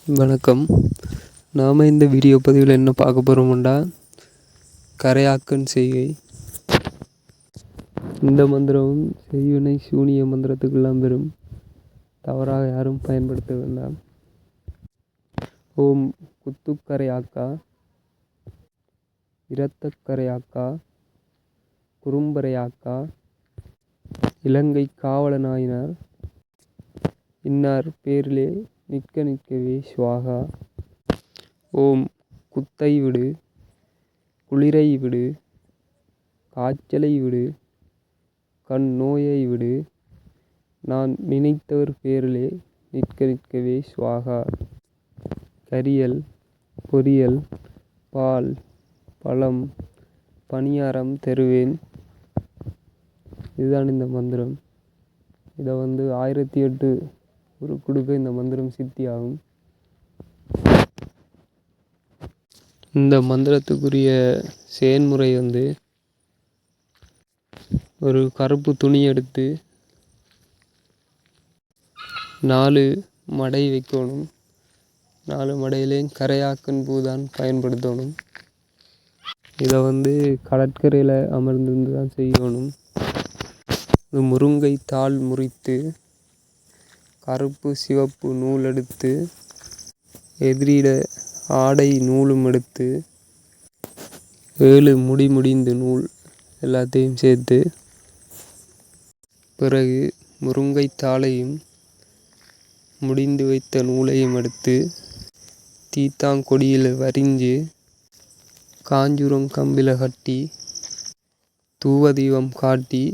வணக்கம். நாம் இந்த வீடியோ பதிவில் என்ன பார்க்க போகிறோம்டா, கரையாக்கன் செய்கை. இந்த மந்திரம் செய்வினை சூனிய மந்திரத்துக்கெல்லாம் பெறும். தவறாக யாரும் பயன்படுத்த வேண்டாம். ஓம் குத்துக்கரையாக்கா, இரத்தக்கரையாக்கா, குறும்பரையாக்கா, இலங்கை காவல நாயினார் இன்னார் பேரிலே நிற்க நிற்கவே சுவாகா. ஓம் குத்தை விடு, குளிரை விடு, காய்ச்சலை விடு, கண் நோயை விடு, நான் நினைத்தவர் பேரிலே நிற்க நிற்கவே சுவாகா. கரியல், பொரியல், பால், பழம், பணியாரம் தருவேன். இதுதான் இந்த மந்திரம். இதை 1008 கொடுக்க இந்த மந்திரம் சித்தி ஆகும். இந்த மந்திரத்துக்குரிய செயன்முறை ஒரு கருப்பு துணி எடுத்து 4 மடை வைக்கணும். 4 மடையிலையும் கரையாக்கன் பூ தான் பயன்படுத்தணும். இதை கடற்கரையில் அமர்ந்திருந்து தான் செய்யணும். முருங்கை தாள் முறித்து கருப்பு சிவப்பு நூல் எடுத்து எதிரிட ஆடை நூலும் எடுத்து 7 முடிந்து நூல் எல்லாத்தையும் சேர்த்து, பிறகு முருங்கை தாளையும் முடிந்து வைத்த நூலையும் எடுத்து தீத்தாங்கொடியில் வரிஞ்சு காஞ்சுரம் கம்பில் கட்டி தூவதீபம் காட்டி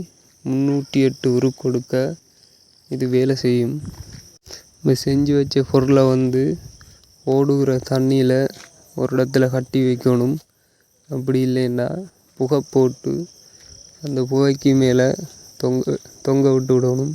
308 உரு கொடுக்க இது வேலை செய்யும். இப்போ செஞ்சு வச்ச பொருளை ஓடுகிற தண்ணியில் ஒரு இடத்துல கட்டி வைக்கணும். அப்படி இல்லைன்னா புகை போட்டு அந்த புகைக்கு மேலே தொங்க விட்டு விடணும்.